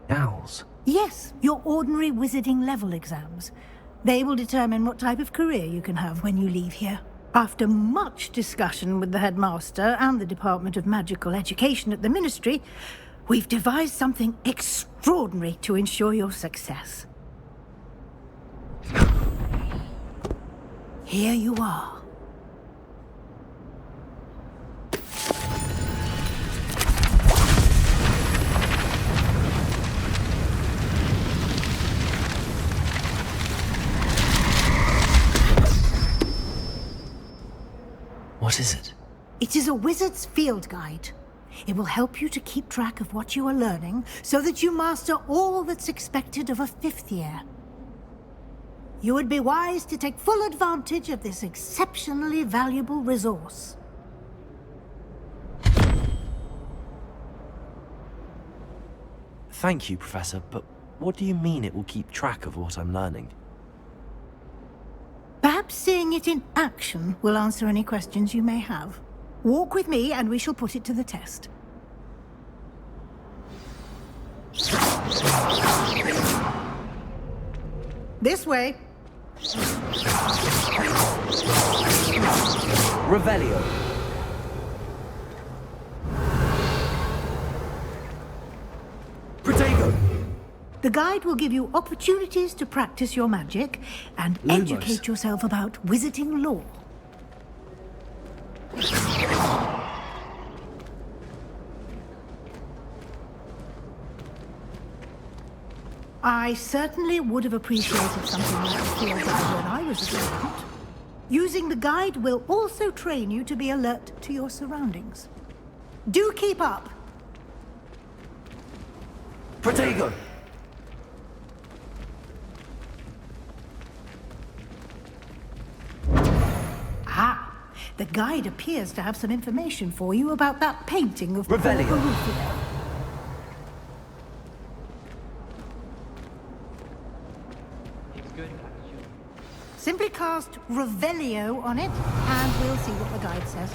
Owls? Yes, your ordinary wizarding level exams. They will determine what type of career you can have when you leave here. After much discussion with the headmaster and the Department of Magical Education at the Ministry, we've devised something extraordinary to ensure your success. Here you are. What is it? It is a wizard's field guide. It will help you to keep track of what you are learning so that you master all that's expected of a fifth year. You would be wise to take full advantage of this exceptionally valuable resource. Thank you, Professor, but what do you mean it will keep track of what I'm learning? Perhaps seeing it in action will answer any questions you may have. Walk with me and we shall put it to the test. This way. Revelio. Protego. The guide will give you opportunities to practice your magic and educate yourself about wizarding lore. I certainly would have appreciated something like a field guide when I was a student. Using the guide will also train you to be alert to your surroundings. Do keep up! Protego. Ah, the guide appears to have some information for you about that painting of Revelio. Paul Garufalo. Simply cast Revelio on it, and we'll see what the guide says.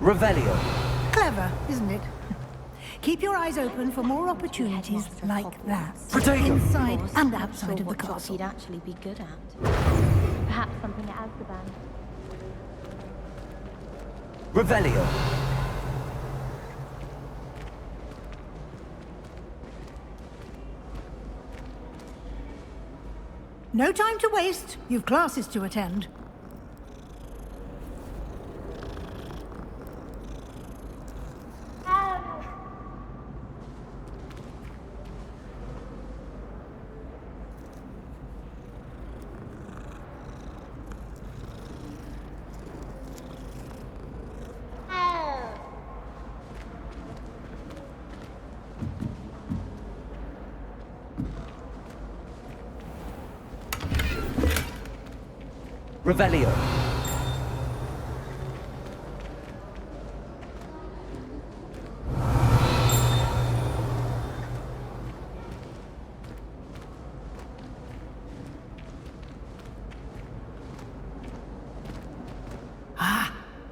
Revelio. Clever, isn't it? Keep your eyes open for more opportunities like that. Protego! Inside and Not outside sure of the what job castle. he'd actually be good at. Perhaps something at Azkaban. Revelio. No time to waste. You've classes to attend. Revelio.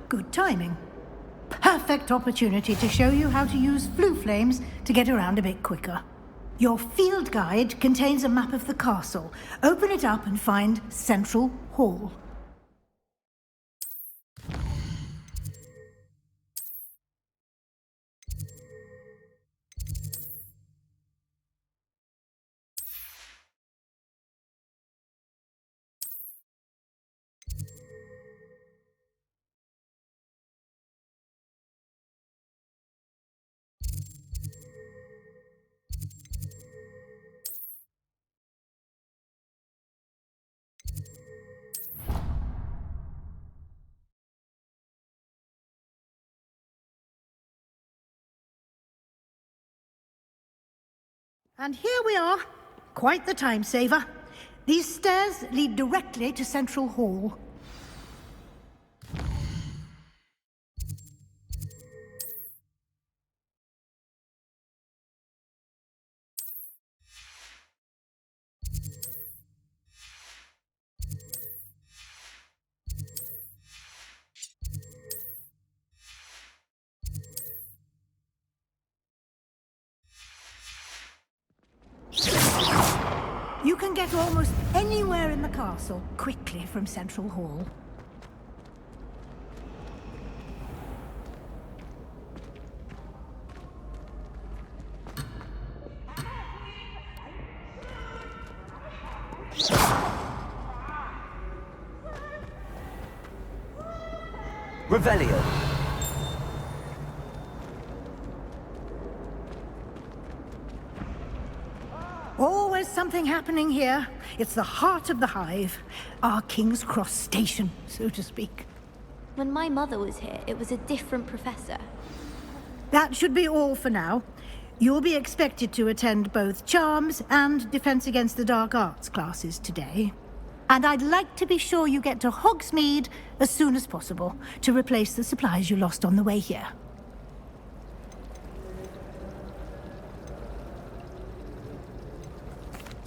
Good timing. Perfect opportunity to show you how to use flue flames to get around a bit quicker. Your field guide contains a map of the castle. Open it up and find Central Hall. And here we are. Quite the time saver. These stairs lead directly to Central Hall. You can get almost anywhere in the castle quickly from Central Hall. Revelio. Always something happening here. It's the heart of the hive. Our King's Cross station, so to speak. When my mother was here, it was a different professor. That should be all for now. You'll be expected to attend both Charms and Defense Against the Dark Arts classes today. And I'd like to be sure you get to Hogsmeade as soon as possible to replace the supplies you lost on the way here.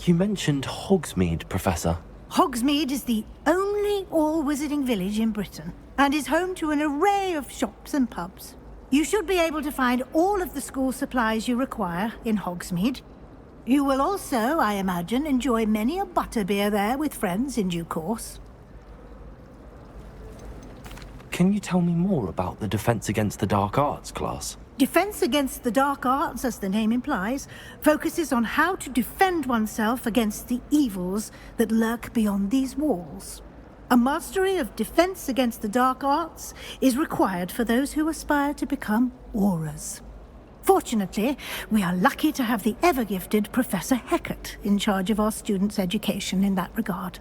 You mentioned Hogsmeade, Professor. Hogsmeade is the only all-wizarding village in Britain and is home to an array of shops and pubs. You should be able to find all of the school supplies you require in Hogsmeade. You will also, I imagine, enjoy many a butterbeer there with friends in due course. Can you tell me more about the Defense Against the Dark Arts class? Defense Against the Dark Arts, as the name implies, focuses on how to defend oneself against the evils that lurk beyond these walls. A mastery of Defense Against the Dark Arts is required for those who aspire to become Aurors. Fortunately, we are lucky to have the ever-gifted Professor Hecat in charge of our students' education in that regard.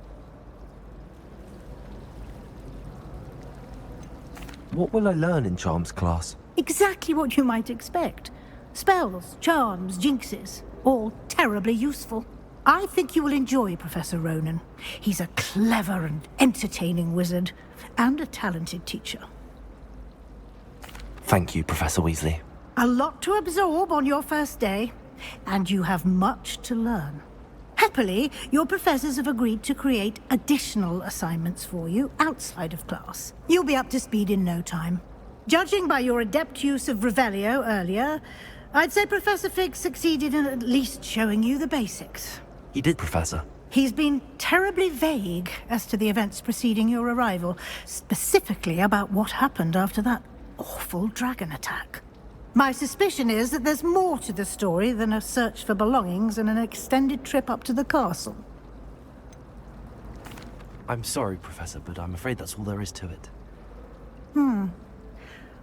What will I learn in Charms class? Exactly what you might expect. Spells, charms, jinxes, all terribly useful. I think you will enjoy Professor Ronan. He's a clever and entertaining wizard, and a talented teacher. Thank you, Professor Weasley. A lot to absorb on your first day, and you have much to learn. Happily, your professors have agreed to create additional assignments for you outside of class. You'll be up to speed in no time. Judging by your adept use of Revelio earlier, I'd say Professor Fig succeeded in at least showing you the basics. He did, Professor. He's been terribly vague as to the events preceding your arrival, specifically about what happened after that awful dragon attack. My suspicion is that there's more to the story than a search for belongings and an extended trip up to the castle. I'm sorry, Professor, but I'm afraid that's all there is to it.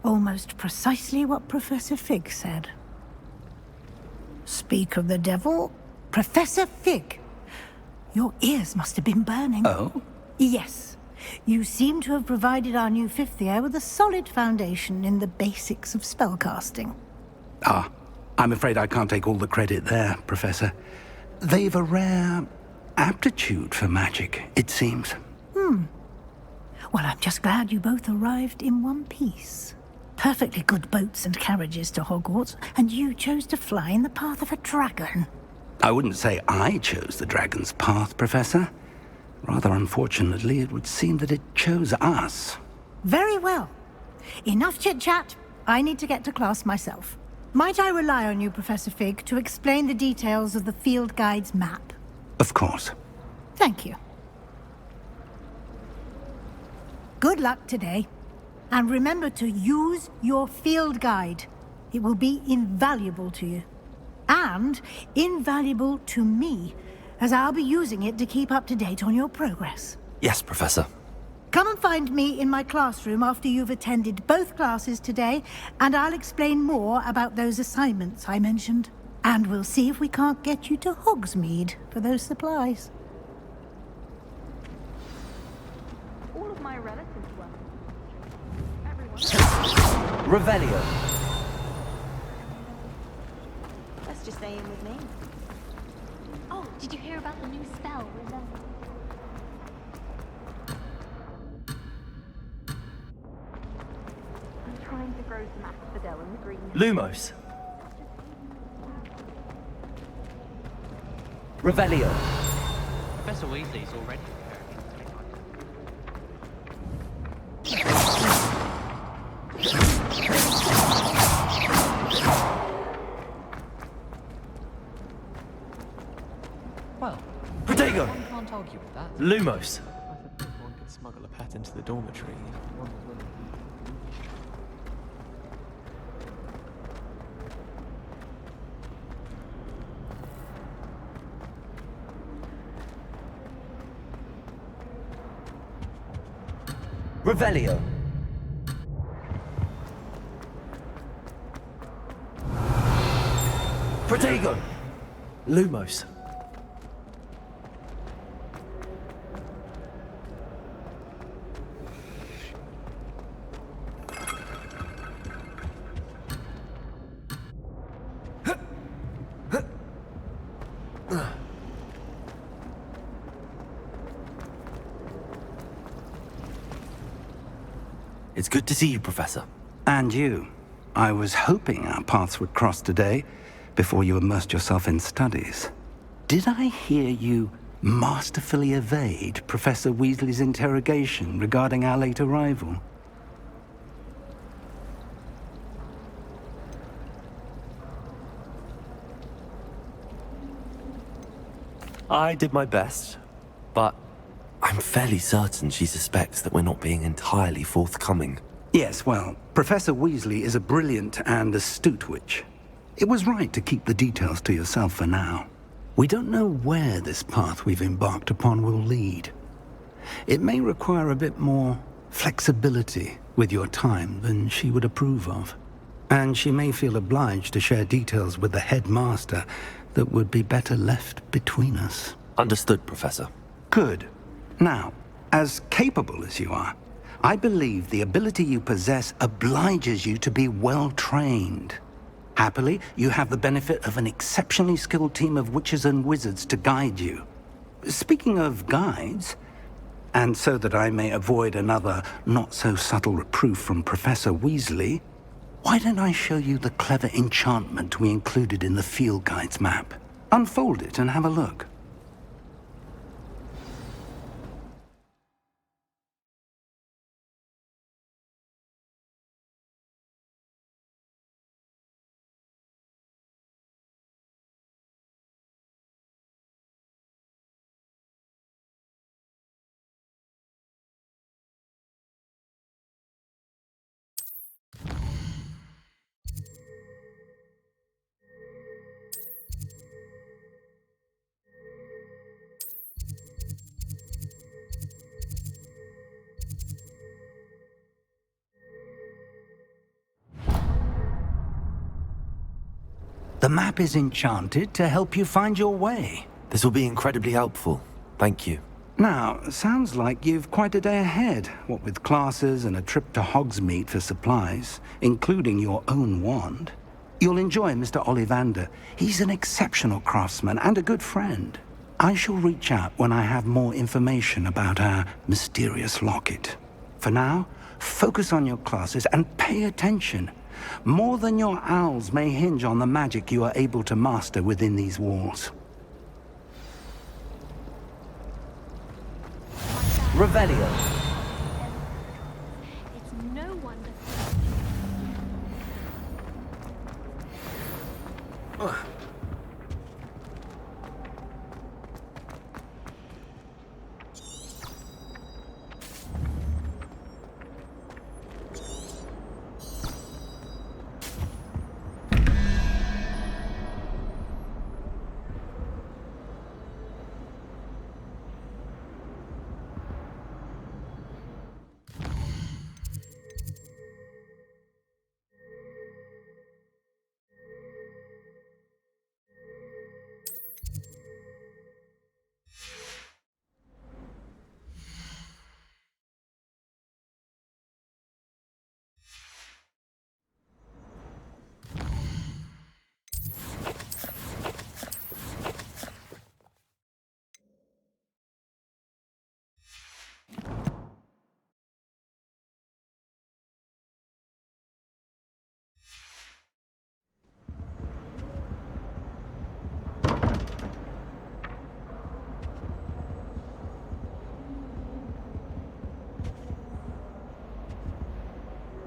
Almost precisely what Professor Fig said. Speak of the devil, Professor Fig. Your ears must have been burning. Oh? Yes. You seem to have provided our new fifth year with a solid foundation in the basics of spellcasting. Ah, I'm afraid I can't take all the credit there, Professor. They've a rare aptitude for magic, it seems. Well, I'm just glad you both arrived in one piece. Perfectly good boats and carriages to Hogwarts, and you chose to fly in the path of a dragon. I wouldn't say I chose the dragon's path, Professor. Rather unfortunately, it would seem that it chose us. Very well. Enough chit-chat. I need to get to class myself. Might I rely on you, Professor Fig, to explain the details of the field guide's map? Of course. Thank you. Good luck today. And remember to use your field guide. It will be invaluable to you. And invaluable to me, as I'll be using it to keep up to date on your progress. Yes, Professor. Come and find me in my classroom after you've attended both classes today, and I'll explain more about those assignments I mentioned. And we'll see if we can't get you to Hogsmeade for those supplies. All of my relatives were. Everyone. Revelio. Let's just stay in with me. Oh, did you hear about the new spell? I'm trying to grow some asphodel in the green. Lumos. Revelio. Professor Weasley's already well, Protego. one can't argue with that. Lumos. I thought one could smuggle a pet into the dormitory. Revelio. Protego. Lumos. It's good to see you, Professor. And you. I was hoping our paths would cross today, before you immersed yourself in studies. Did I hear you masterfully evade Professor Weasley's interrogation regarding our late arrival? I did my best, but I'm fairly certain she suspects that we're not being entirely forthcoming. Yes, well, Professor Weasley is a brilliant and astute witch. It was right to keep the details to yourself for now. We don't know where this path we've embarked upon will lead. It may require a bit more flexibility with your time than she would approve of. And she may feel obliged to share details with the headmaster that would be better left between us. Understood, Professor. Good. Now, as capable as you are, I believe the ability you possess obliges you to be well-trained. Happily, you have the benefit of an exceptionally skilled team of witches and wizards to guide you. Speaking of guides, and so that I may avoid another not-so-subtle reproof from Professor Weasley, why don't I show you the clever enchantment we included in the field guide's map? Unfold it and have a look. map is enchanted to help you find your way. This will be incredibly helpful. Thank you. Now, sounds like you've quite a day ahead, what with classes and a trip to Hogsmeade for supplies, including your own wand. You'll enjoy Mr. Ollivander. He's an exceptional craftsman and a good friend. I shall reach out when I have more information about our mysterious locket. For now, focus on your classes and pay attention. More than your owls may hinge on the magic you are able to master within these walls. Revelio. It's no wonder.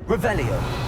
Revelio.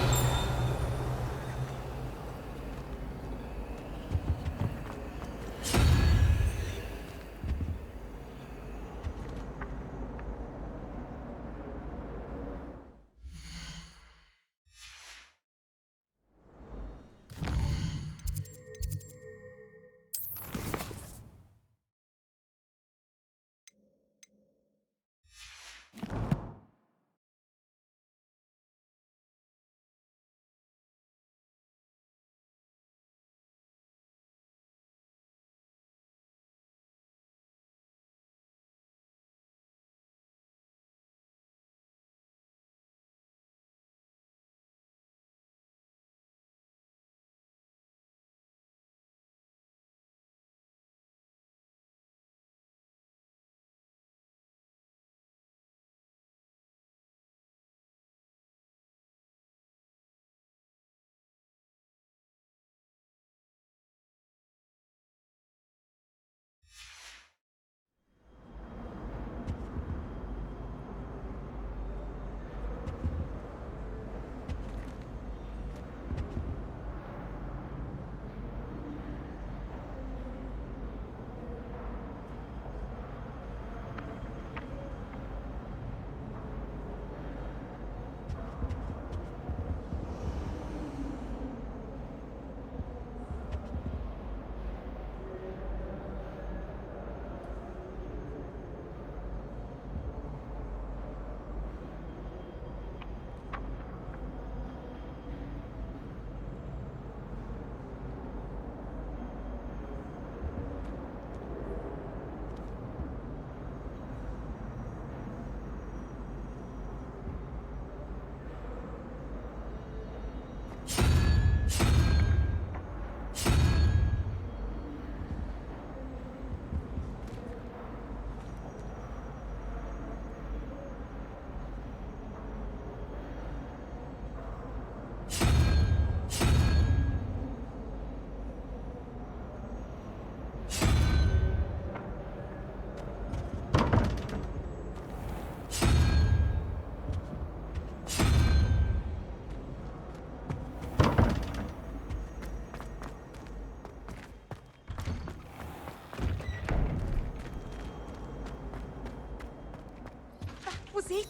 Was it?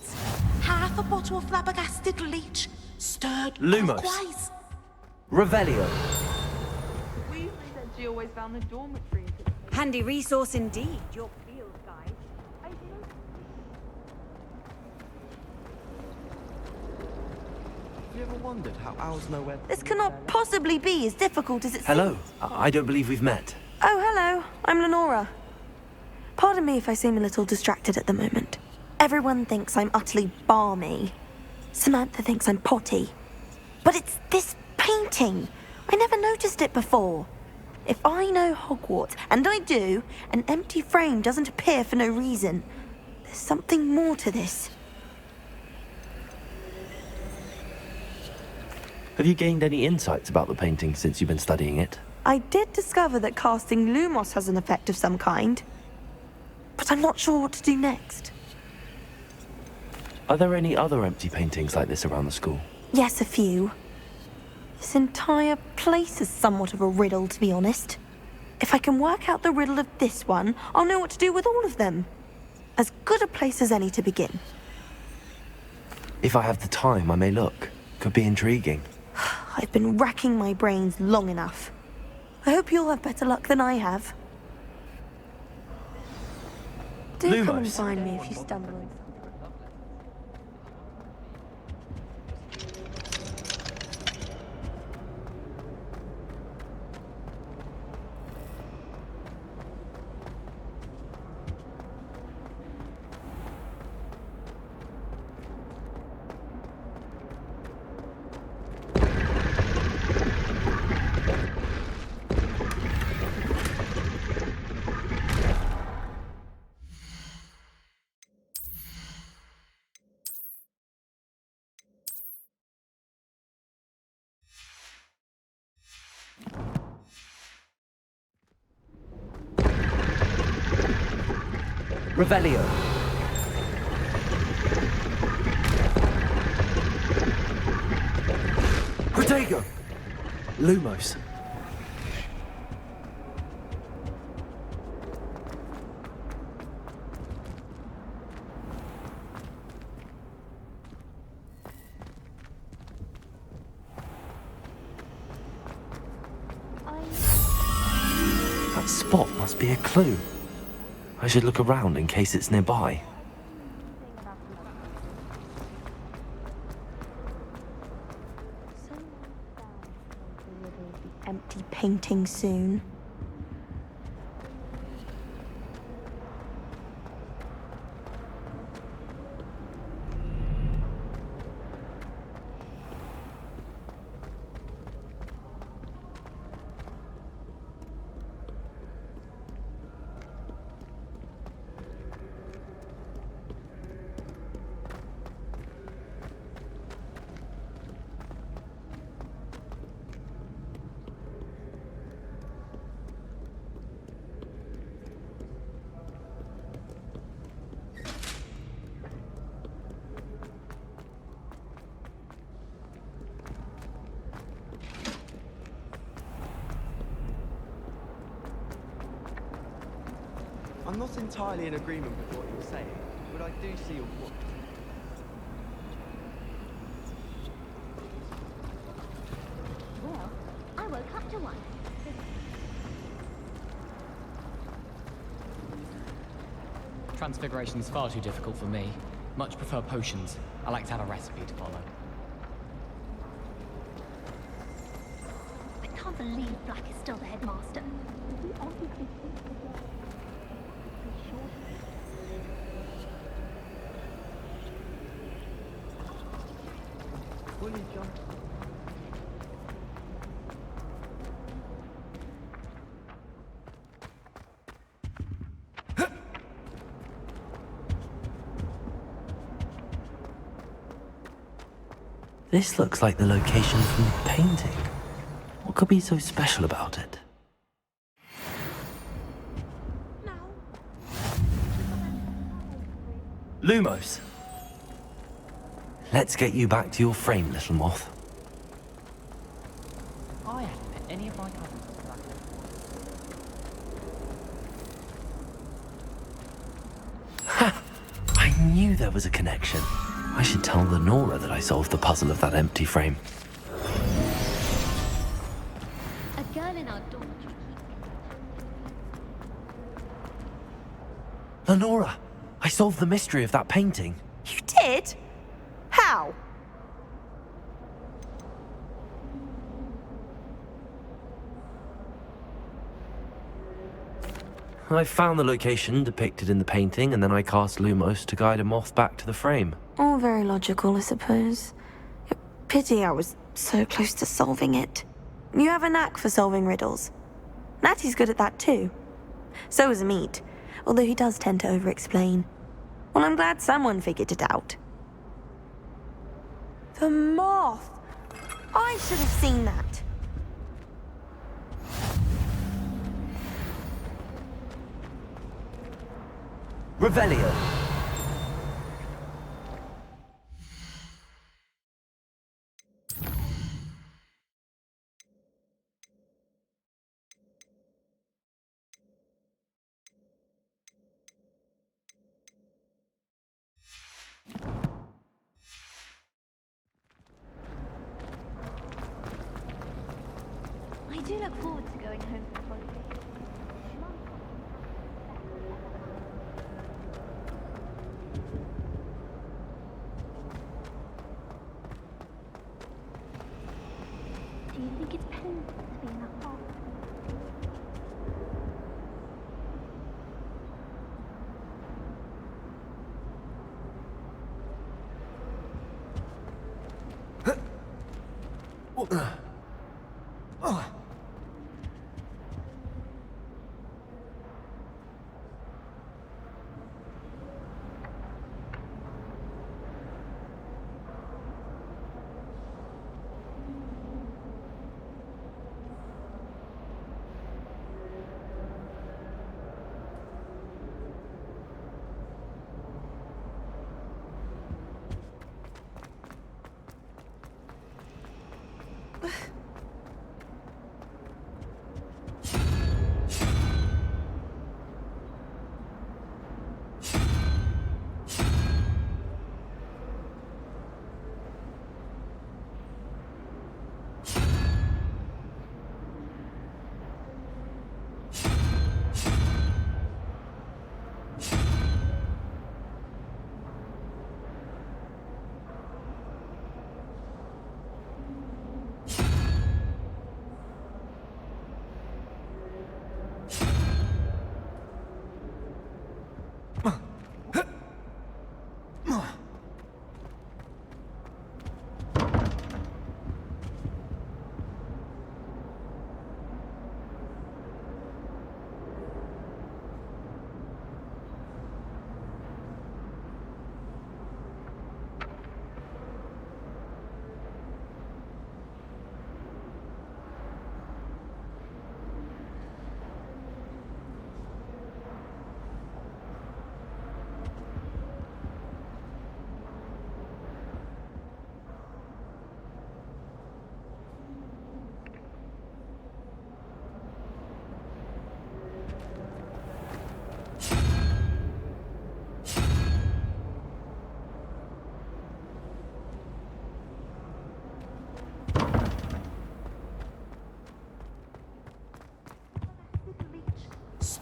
Half a bottle of flabbergasted leech, stirred Lumos. clockwise. Revelio. Weasley said she always found the dormitory. Handy resource indeed, your field guide. Yeah, ever wondered how owls know where... This cannot possibly be as difficult as it Hello. seems. I don't believe we've met. Oh, hello. I'm Lenora. Pardon me if I seem a little distracted at the moment. Everyone thinks I'm utterly balmy. Samantha thinks I'm potty. But it's this painting. I never noticed it before. If I know Hogwarts, and I do, an empty frame doesn't appear for no reason. There's something more to this. Have you gained any insights about the painting since you've been studying it? I did discover that casting Lumos has an effect of some kind. But I'm not sure what to do next. Are there any other empty paintings like this around the school? Yes, a few. This entire place is somewhat of a riddle, to be honest. If I can work out the riddle of this one, I'll know what to do with all of them. As good a place as any to begin. If I have the time, I may look. Could be intriguing. I've been racking my brains long enough. I hope you'll have better luck than I have. Do come and Lumos. find me if you stumble. Revelio. Protego. Lumos. That spot must be a clue. I should look around in case it's nearby. Empty painting soon. I'm not entirely in agreement with what you're saying, but I do see your point. Well, I woke up to one. Transfiguration's far too difficult for me. Much prefer potions. I like to have a recipe to follow. I can't believe Black is still the headmaster. This looks like the location from the painting. What could be so special about it? Lumos! Let's get you back to your frame, little moth. I haven't met any of my cousins. Ha! I knew there was a connection. I should tell Lenora that I solved the puzzle of that empty frame. A girl in our dormitory Lenora! I solved the mystery of that painting. You did? How? I found the location depicted in the painting, and then I cast Lumos to guide a moth back to the frame. All very logical, I suppose. Pity I was so close to solving it. You have a knack for solving riddles. Natty's good at that too. So is Meat, although he does tend to over-explain. Well, I'm glad someone figured it out. The moth! I should have seen that. Revelio. I do look forward to going home for the holidays. Do you think it's painful to be in a hole?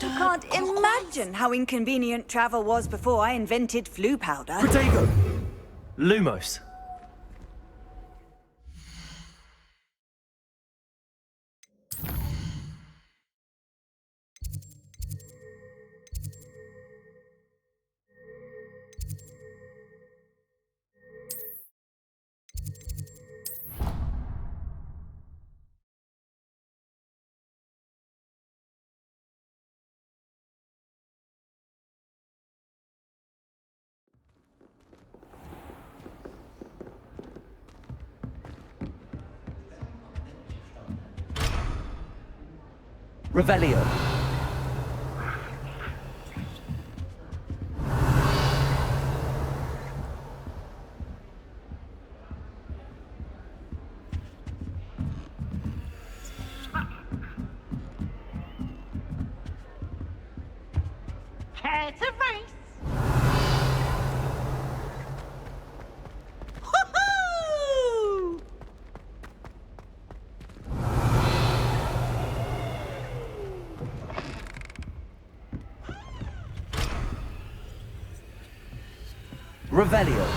I can't imagine how inconvenient travel was before I invented flu powder. Protego! Lumos. Revelio. Care to race? Woohoo! Revelio.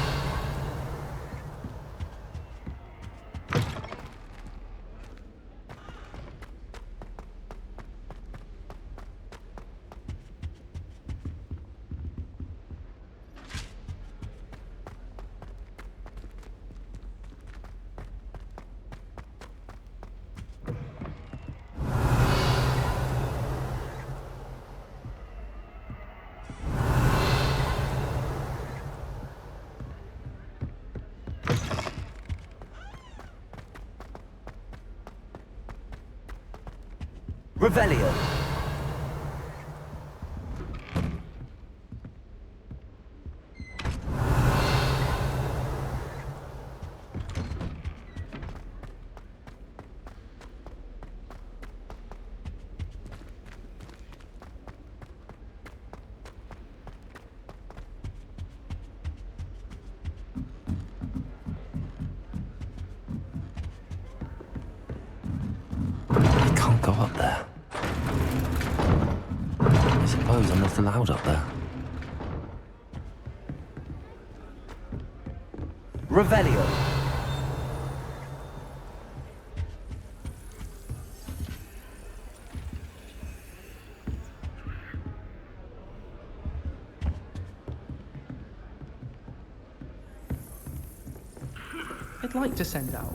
Revelio. I can't go up there. I suppose I'm not allowed up there. Revelio. I'd like to send out.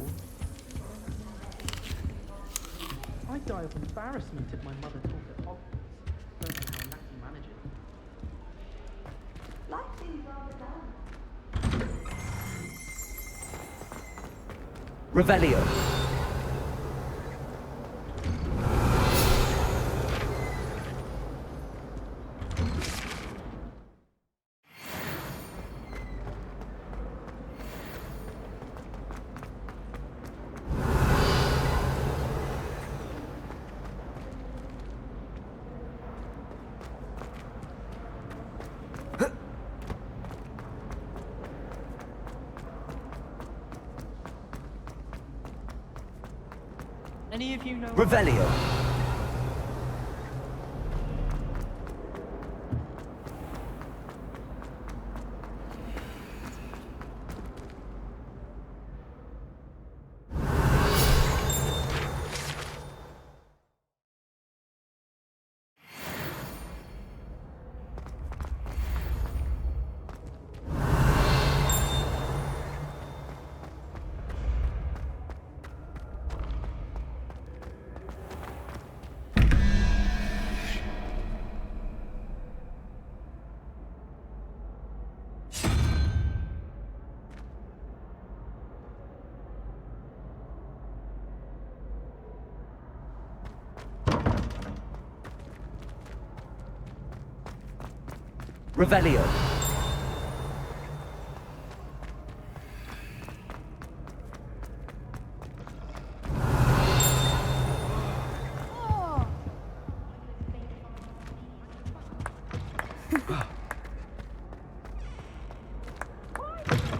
I'd die of embarrassment if my mother taught at Hogwarts. Don't know how Natty manages. Life seems rather dull. Revelio. Any of you know? Revelio. Revelio.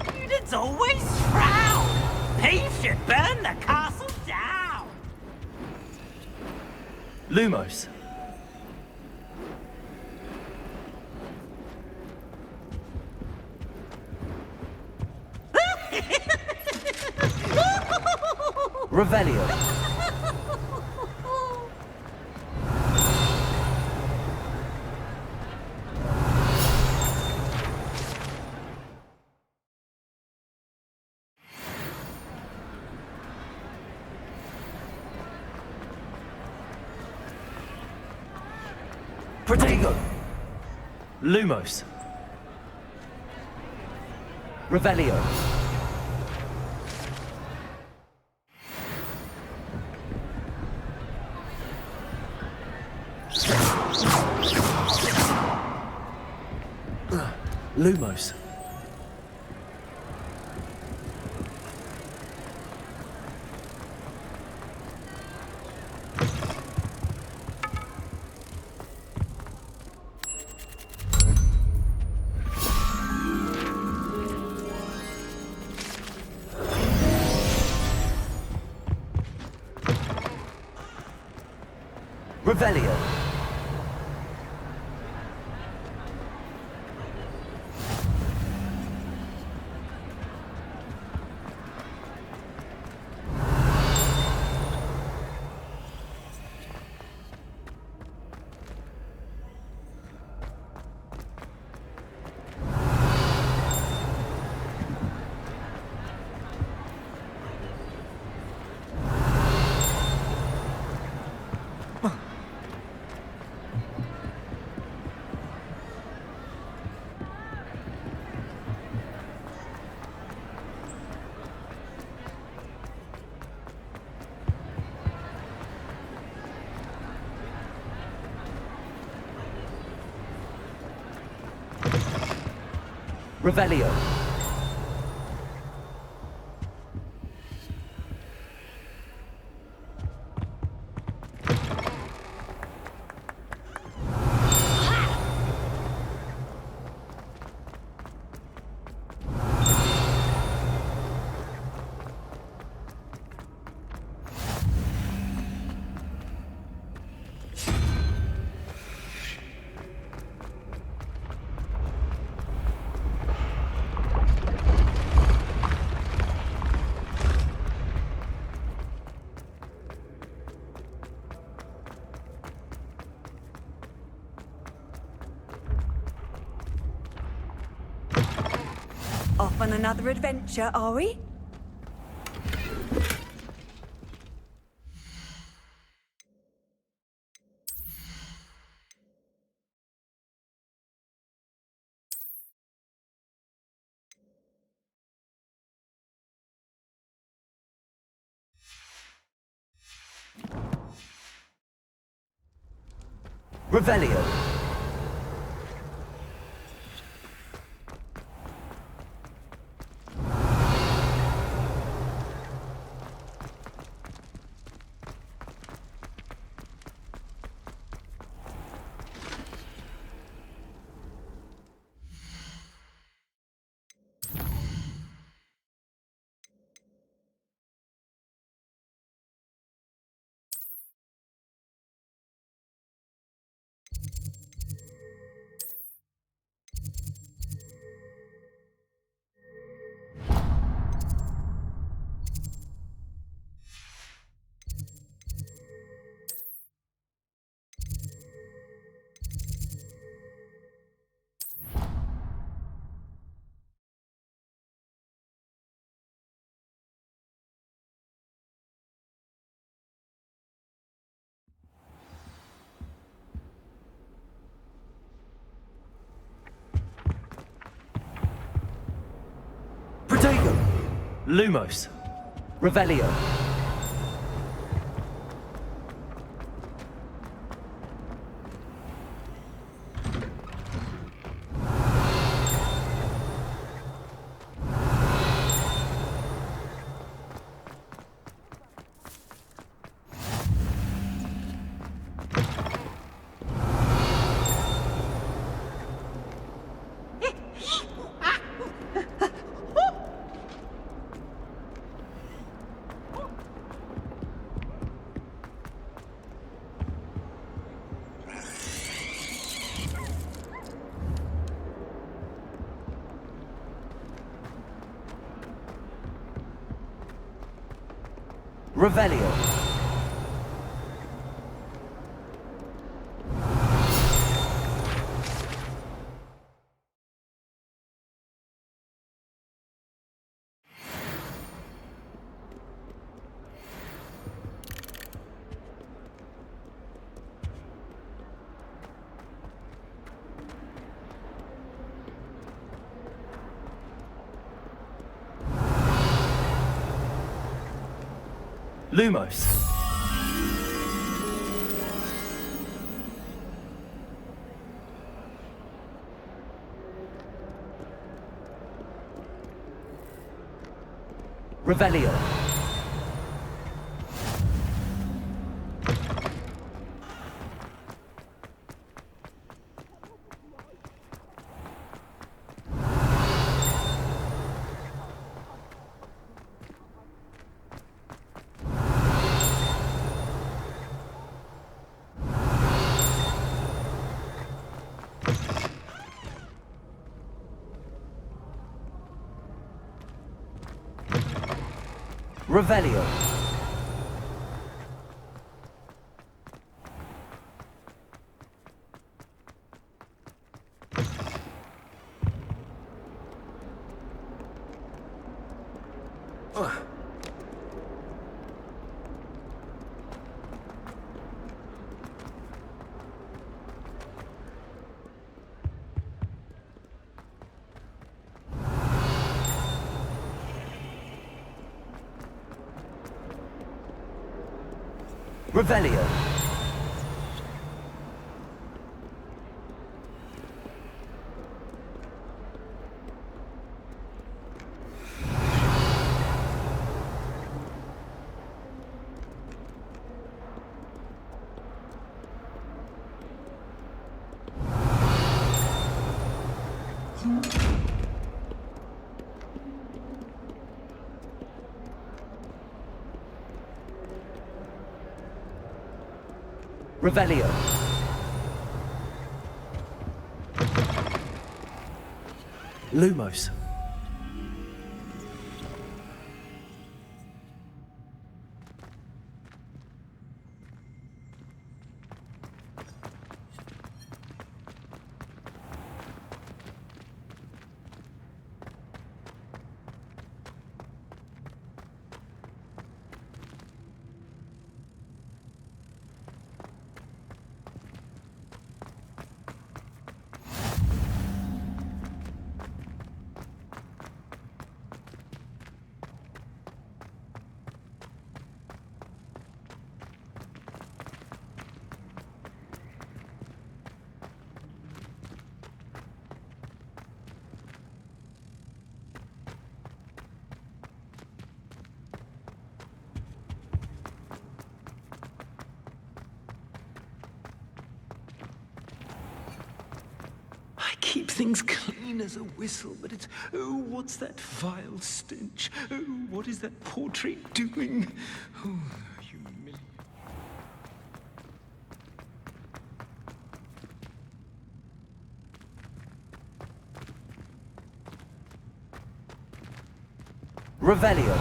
Students always frown. Thieves should burn the castle down. Lumos. Revelio. Protego. Lumos. Revelio. Lumos. Revelio. Revelio. Off on another adventure, are we? Revelio. Protego. Lumos. Revelio. Revelio. Lumos. Revelio. Revelio. Revelio. Revelio. Lumos. I keep things clean as a whistle, but it's, oh, what's that vile stench? Oh, what is that portrait doing? Oh, humiliating. Revelio.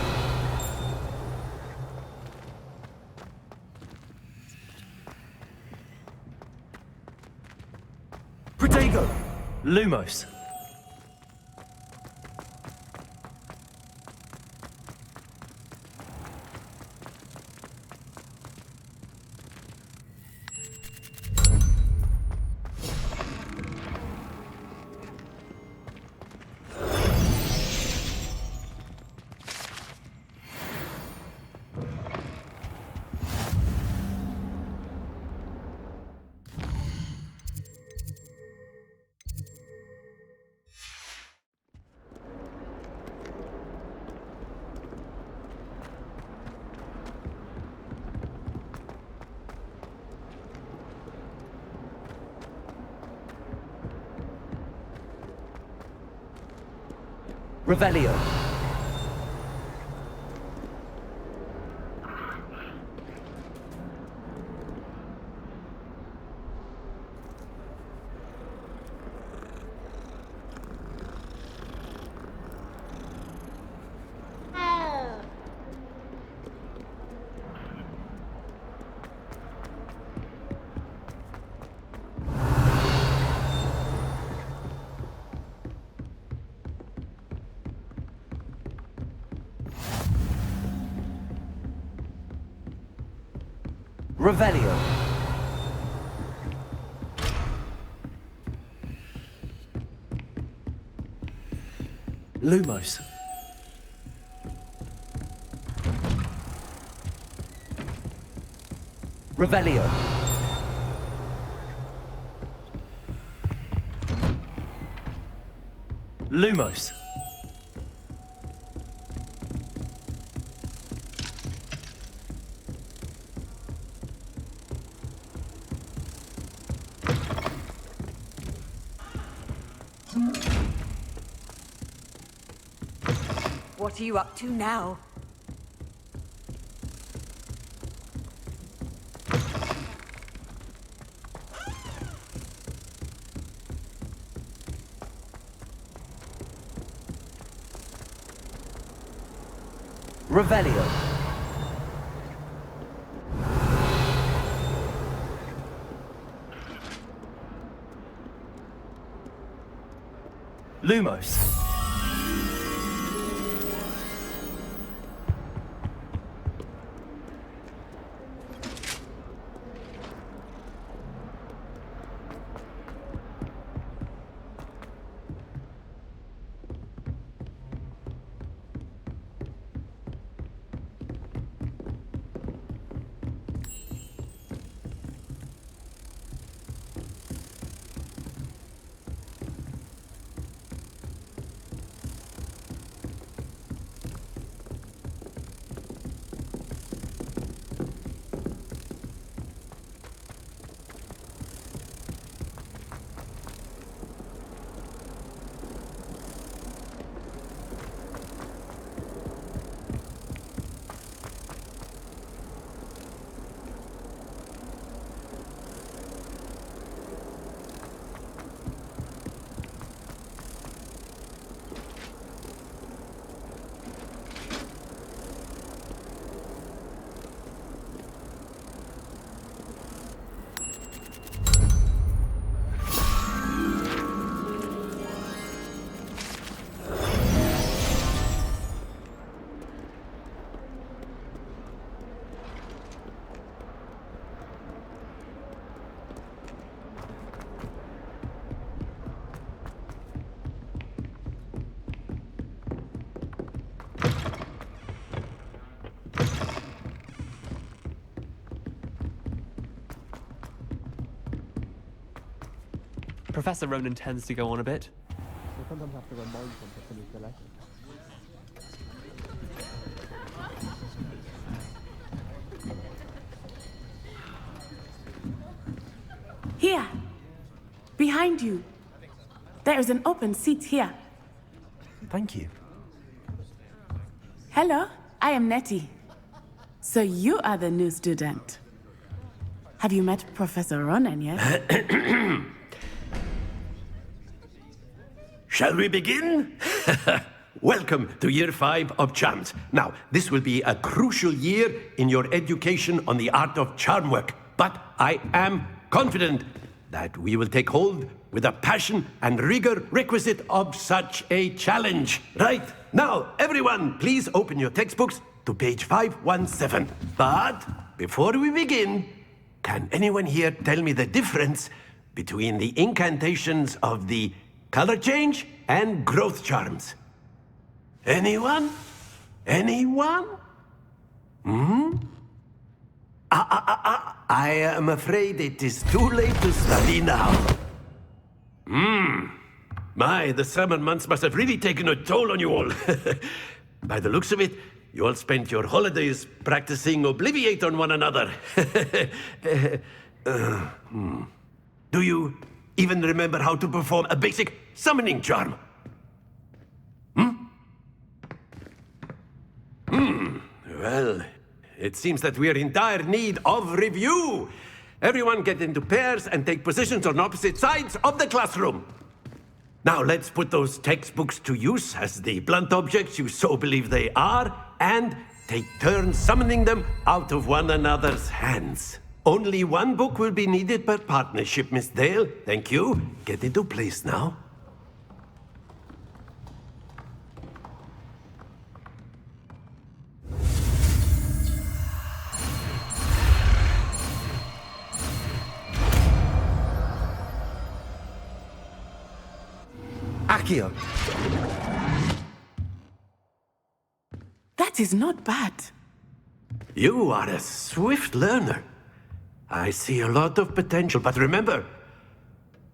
Protego. Lumos. Revelio. Revelio. Lumos. Revelio. Lumos. What are you up to now? Revelio. Lumos. Professor Ronan tends to go on a bit. I sometimes have to remind him to finish the lesson. Here. Behind you. There is an open seat here. Thank you. Hello, I am Nettie. So you are the new student. Have you met Professor Ronan yet? Shall we begin? Welcome to Year 5 of Charms. Now, this will be a crucial year in your education on the art of charm work, but I am confident that we will take hold with the passion and rigor requisite of such a challenge. Right, now, everyone, please open your textbooks to page 517. But before we begin, can anyone here tell me the difference between the incantations of the color change and growth charms? Anyone? Anyone? I am afraid it is too late to study now. My, the summer months must have really taken a toll on you all. By the looks of it, you all spent your holidays practicing Obliviate on one another. Do you even remember how to perform a basic summoning charm? Well, it seems that we are in dire need of review. Everyone get into pairs and take positions on opposite sides of the classroom. Now let's put those textbooks to use as the blunt objects you so believe they are, and take turns summoning them out of one another's hands. Only one book will be needed per partnership, Miss Dale. Thank you. Get into place now. Accio. That is not bad. You are a swift learner. I see a lot of potential, but remember,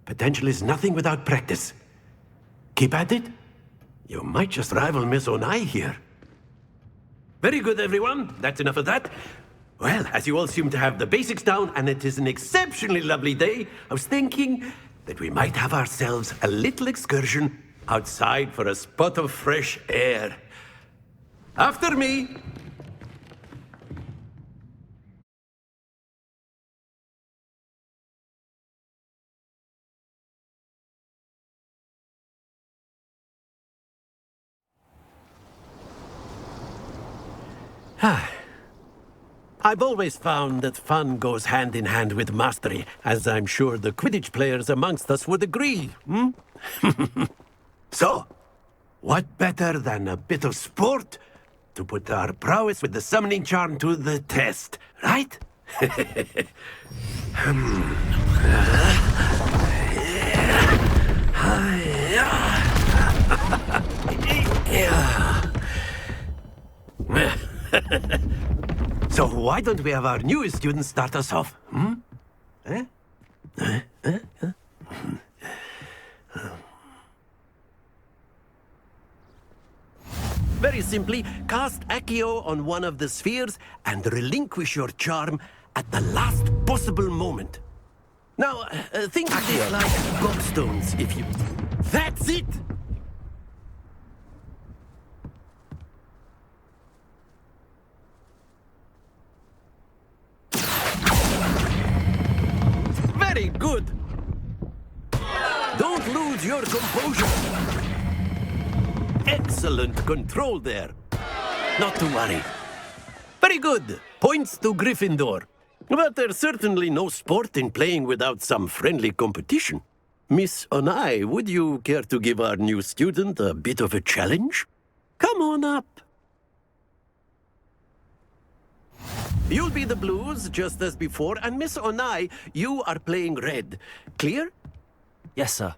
potential is nothing without practice. Keep at it. You might just rival Miss Onai here. Very good, everyone. That's enough of that. Well, as you all seem to have the basics down, and it is an exceptionally lovely day, I was thinking that we might have ourselves a little excursion outside for a spot of fresh air. After me. I've always found that fun goes hand in hand with mastery, as I'm sure the Quidditch players amongst us would agree. So, what better than a bit of sport to put our prowess with the summoning charm to the test, right? So why don't we have our newest student start us off? Very simply, cast Accio on one of the spheres and relinquish your charm at the last possible moment. Now, think of it like gobstones, if you... That's it! Very good! Don't lose your composure! Excellent control there. Not to worry. Very good. Points to Gryffindor. But there's certainly no sport in playing without some friendly competition. Miss Onai, would you care to give our new student a bit of a challenge? Come on up. You'll be the blues, just as before, and Miss Onai, you are playing red. Clear? Yes, sir.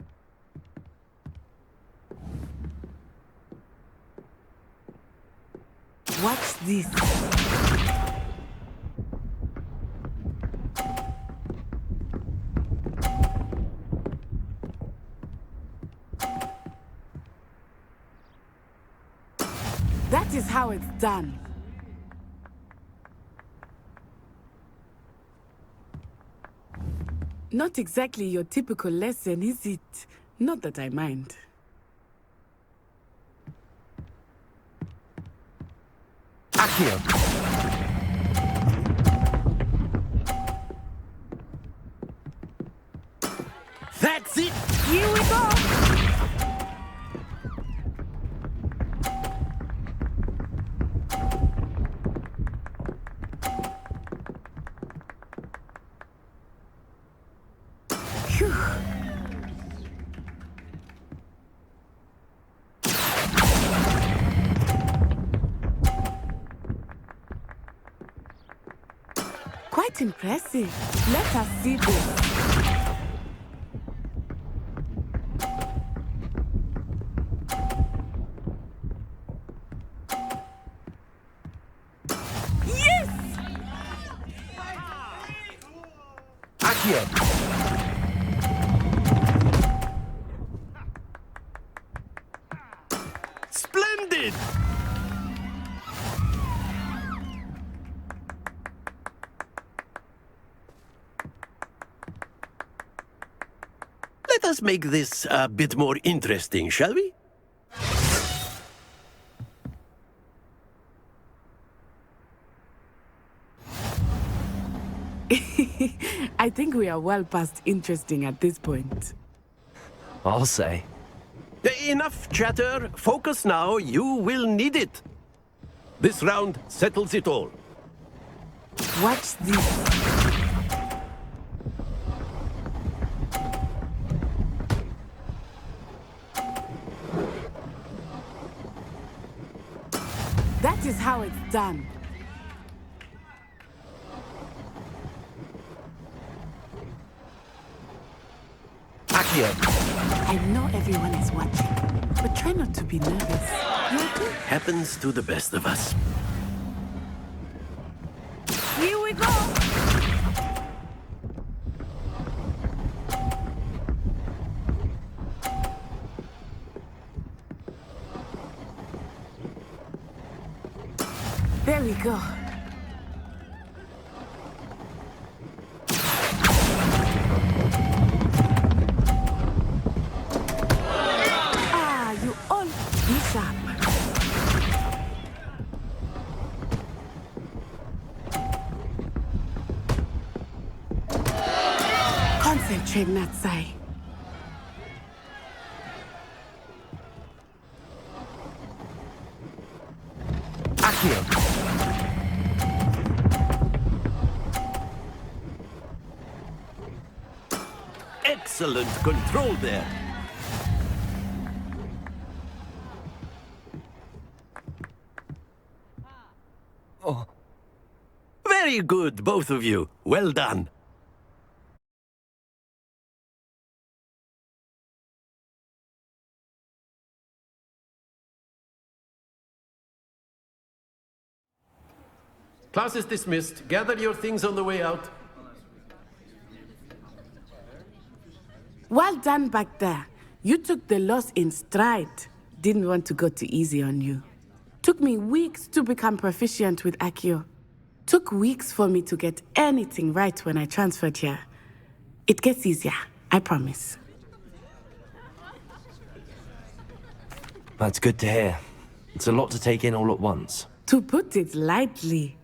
What's this? That is how it's done. Not exactly your typical lesson, is it? Not that I mind. Accio. That's it! Here we go! Phew. Quite impressive. Let us see this. Yes! Accio. Splendid! Let us make this a bit more interesting, shall we? I think we are well past interesting at this point. I'll say. Enough chatter. Focus now. You will need it. This round settles it all. Watch this. That is how it's done. Accio. I know everyone is watching, but try not to be nervous. Happens to the best of us. Here we go! There we go. Ah, you all be sharp. Concentrate, Natsai. Accio. Excellent control there. Oh. Very good, both of you. Well done. Class is dismissed. Gather your things on the way out. Well done back there. You took the loss in stride. Didn't want to go too easy on you. Took me weeks to become proficient with Accio. Took weeks for me to get anything right when I transferred here. It gets easier, I promise. That's good to hear. It's a lot to take in all at once. To put it lightly,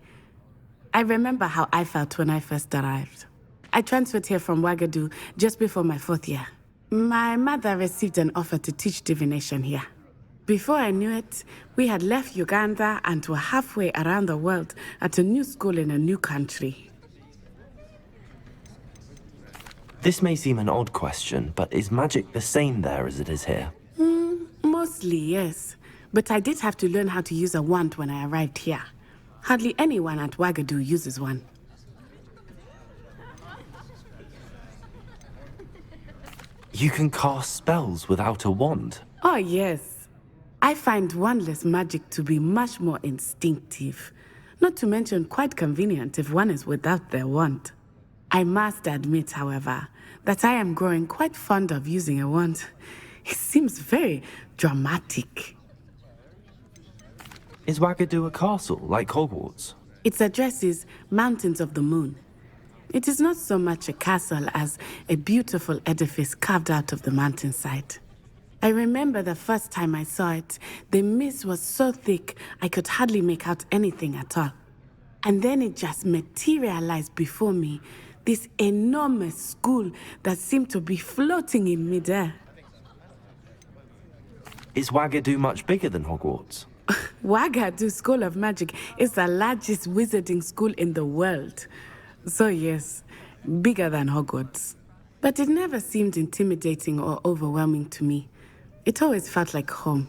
I remember how I felt when I first arrived. I transferred here from Ouagadougou just before my 4th year. My mother received an offer to teach divination here. Before I knew it, we had left Uganda and were halfway around the world at a new school in a new country. This may seem an odd question, but is magic the same there as it is here? Mostly, yes. But I did have to learn how to use a wand when I arrived here. Hardly anyone at Ouagadougou uses one. You can cast spells without a wand? Oh, yes. I find wandless magic to be much more instinctive. Not to mention quite convenient if one is without their wand. I must admit, however, that I am growing quite fond of using a wand. It seems very dramatic. Is Wagadu a castle, like Hogwarts? Its address is Mountains of the Moon. It is not so much a castle as a beautiful edifice carved out of the mountainside. I remember the first time I saw it, the mist was so thick I could hardly make out anything at all. And then it just materialized before me, this enormous school that seemed to be floating in midair. Is Wagadu much bigger than Hogwarts? Wagadu School of Magic is the largest wizarding school in the world. So yes, bigger than Hogwarts. But it never seemed intimidating or overwhelming to me. It always felt like home.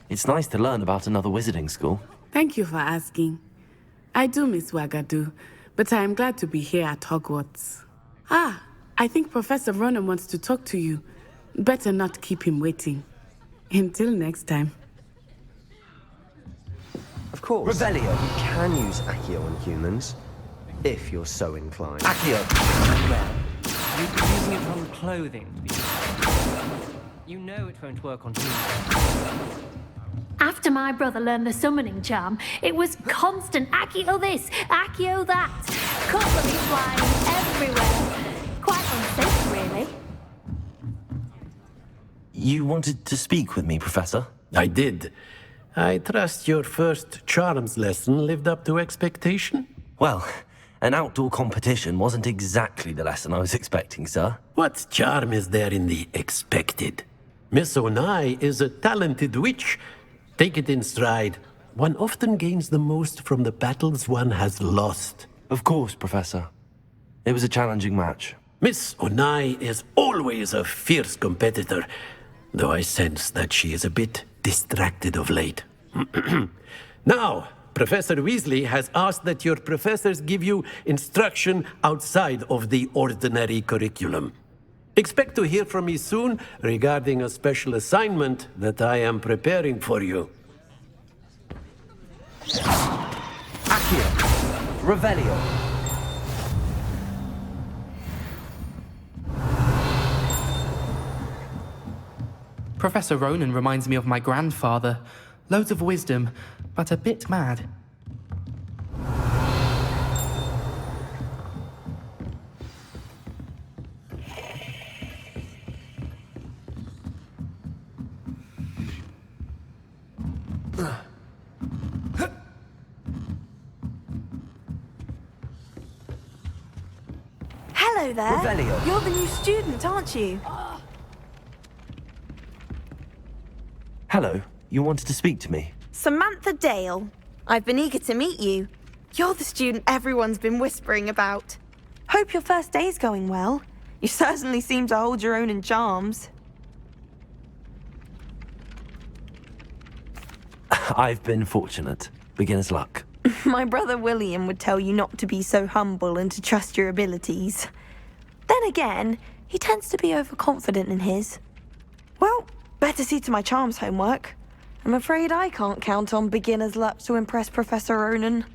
It's nice to learn about another wizarding school. Thank you for asking. I do miss Wagadu, but I am glad to be here at Hogwarts. Ah, I think Professor Ronan wants to talk to you. Better not keep him waiting. Until next time. Of course. Revelio. You can use Accio on humans, if you're so inclined. Accio! Well, you'd be using it on clothing, to be honest. You know it won't work on humans. After my brother learned the summoning charm, it was constant Accio this, Accio that. Cutlery flying everywhere. Quite unsafe, really. You wanted to speak with me, Professor? I did. I trust your first charms lesson lived up to expectation? Well, an outdoor competition wasn't exactly the lesson I was expecting, sir. What charm is there in the expected? Miss Onai is a talented witch. Take it in stride. One often gains the most from the battles one has lost. Of course, Professor. It was a challenging match. Miss Onai is always a fierce competitor, though I sense that she is a bit distracted of late. Now, Professor Weasley has asked that your professors give you instruction outside of the ordinary curriculum. Expect to hear from me soon regarding a special assignment that I am preparing for you. Accio. Revelio. Professor Ronan reminds me of my grandfather. Loads of wisdom, but a bit mad. Hello there. Revelio. You're the new student, aren't you? Hello, you wanted to speak to me? Samantha Dale. I've been eager to meet you. You're the student everyone's been whispering about. Hope your first day's going well. You certainly seem to hold your own in charms. I've been fortunate. Beginner's luck. My brother William would tell you not to be so humble and to trust your abilities. Then again, he tends to be overconfident in his. Well, better see to my charms homework. I'm afraid I can't count on beginner's luck to impress Professor Ronan.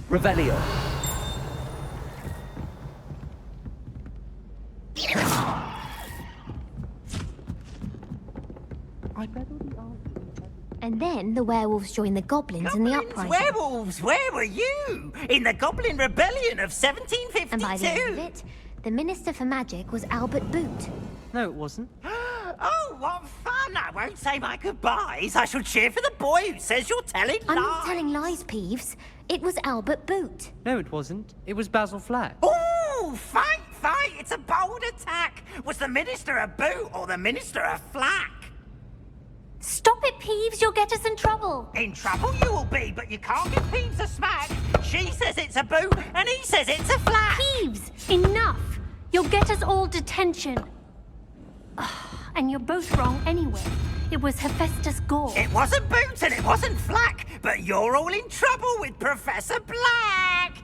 Revelio. And then the werewolves joined the goblins in the Goblins, uprising. werewolves, where were you? In the Goblin Rebellion of 1752? And by the end of it, the Minister for Magic was Albert Boot. No, it wasn't. Oh, what fun! I won't say my goodbyes. I shall cheer for the boy who says you're telling lies. I'm not telling lies, Peeves. It was Albert Boot. No, it wasn't. It was Basil Flack. Oh, fight, fight! It's a bold attack. Was the Minister a boot or the Minister a flack? Stop it, Peeves. You'll get us in trouble. In trouble you will be, but you can't give Peeves a smack. She says it's a boot, and he says it's a flack. Peeves, enough. You'll get us all detention. And you're both wrong anyway. It was Hephaestus Gore. It wasn't boot and it wasn't flack, but you're all in trouble with Professor Black.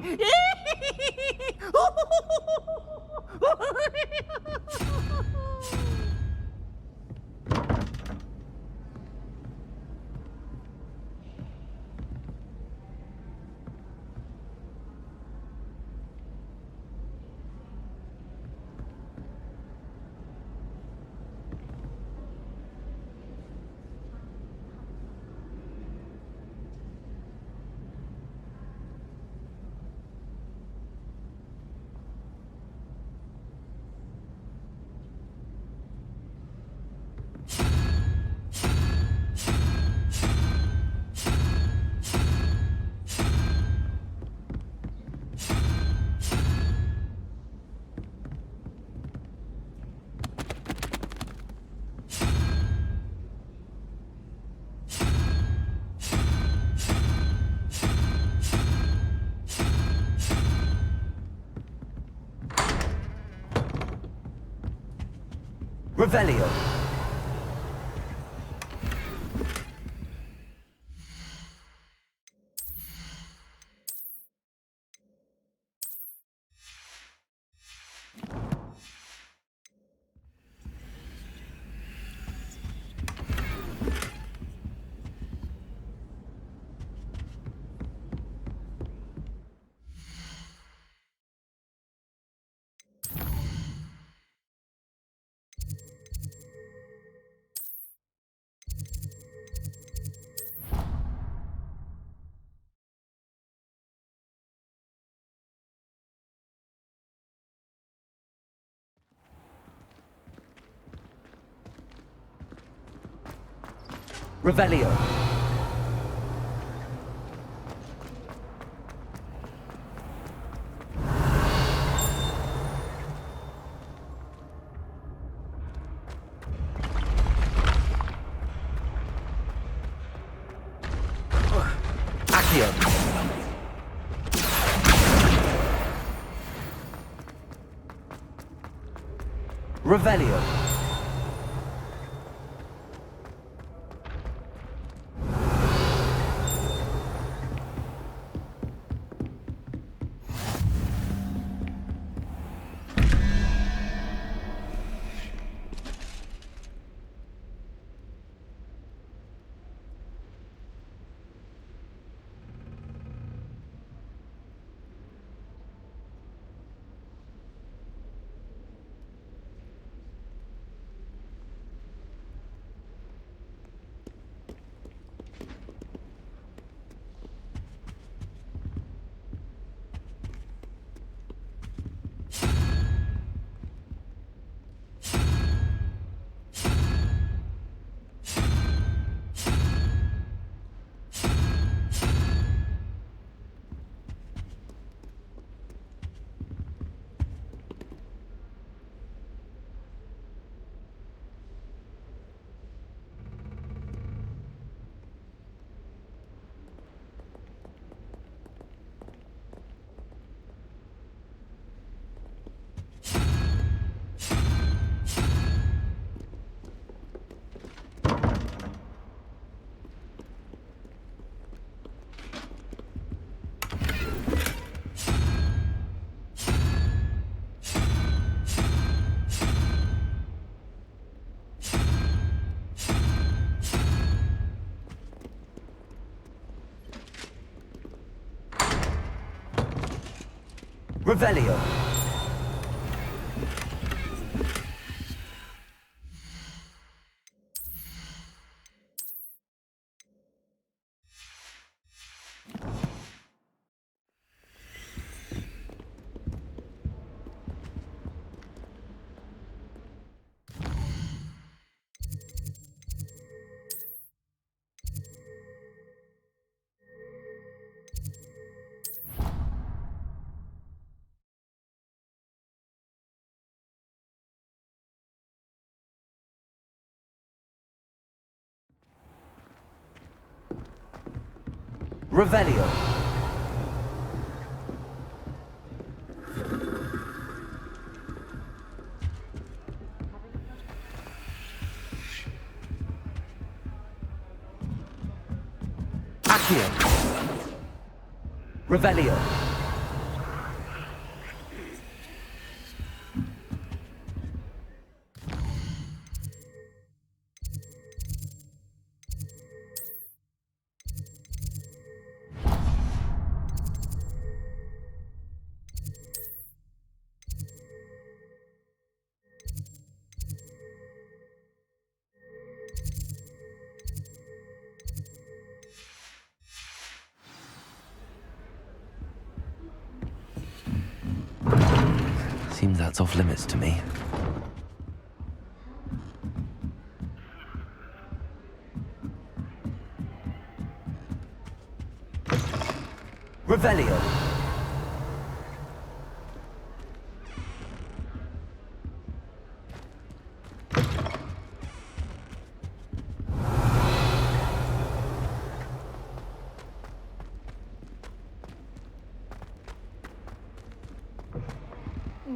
Revelio. Revelio. Accio. Revelio. Revelio. Revelio. Accio. Revelio. Seems that's off limits to me. Revelio.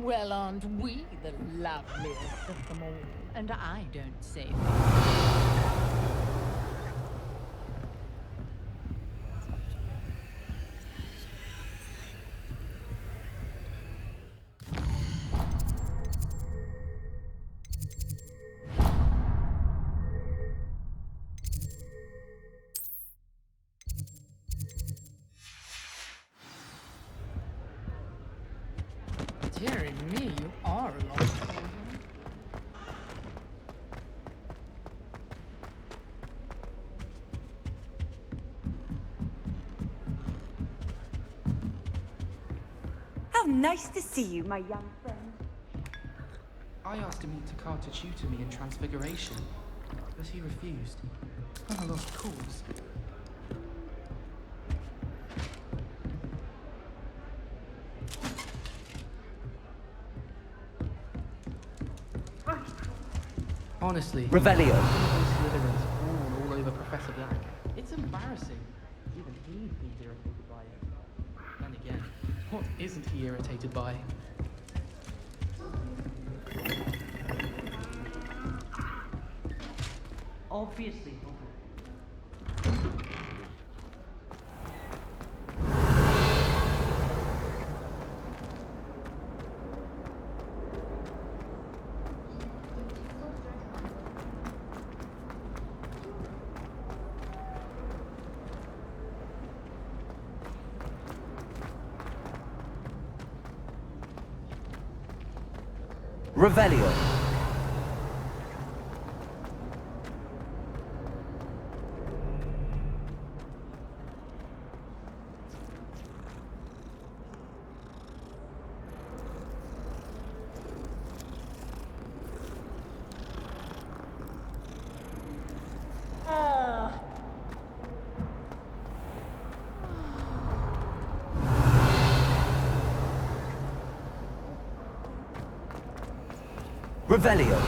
Well, aren't we the loveliest of them all? And I don't say that. Dearie me, you are a lot of children. How nice to see you, my young friend. I asked him to come to tutor me in Transfiguration, but he refused. I'm a lost cause. Honestly, Revelio. Slytherins all over Professor Black. It's embarrassing. Even he seems irritated by it. Then again, what isn't he irritated by? Obviously not. Revelio. Revelio.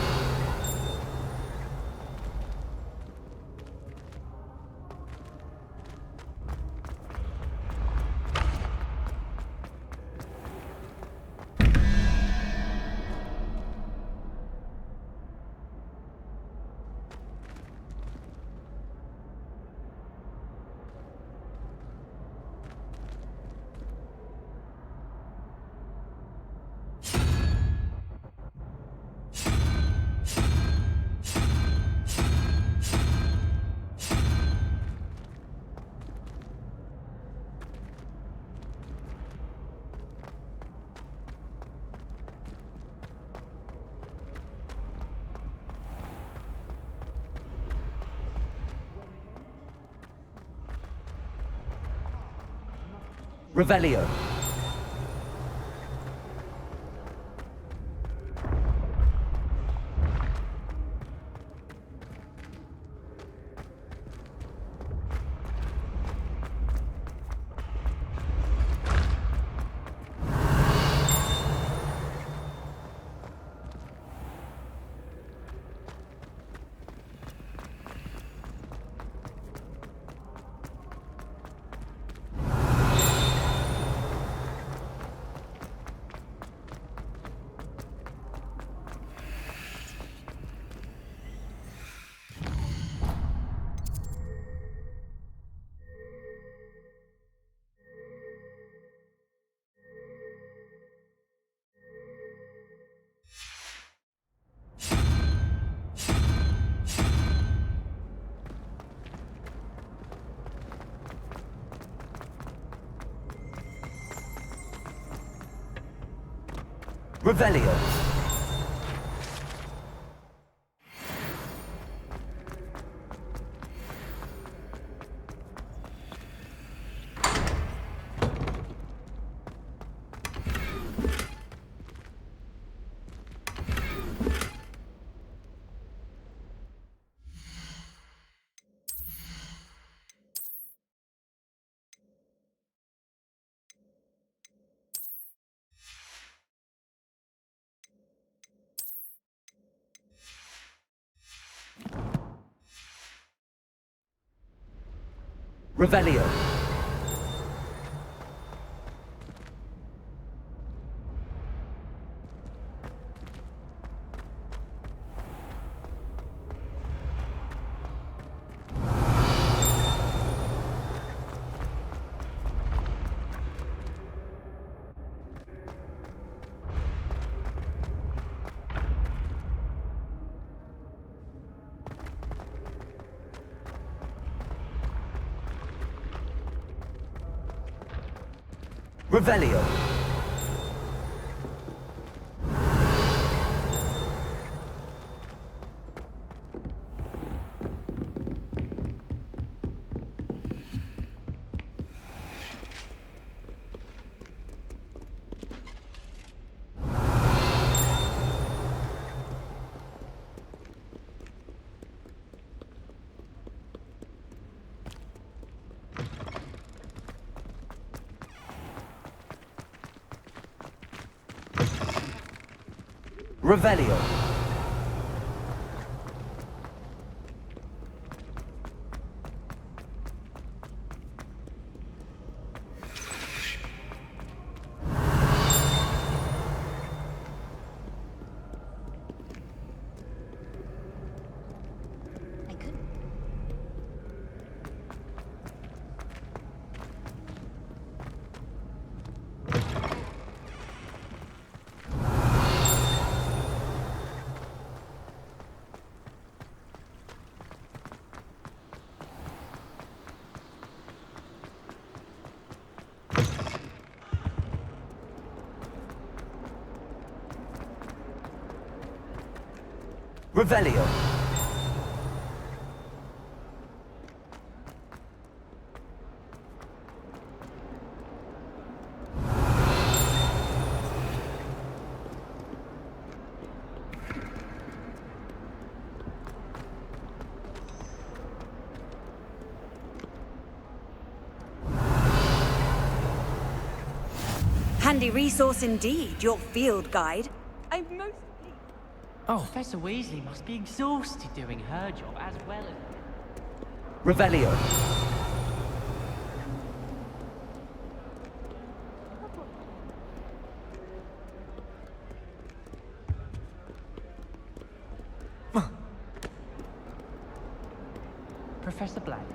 Revelio. Revelio. Revelio. Revelio. Revelio. Revelio. Handy resource indeed, your field guide. I'm most Oh, Professor Weasley must be exhausted doing her job as well as... Revelio. Professor Black,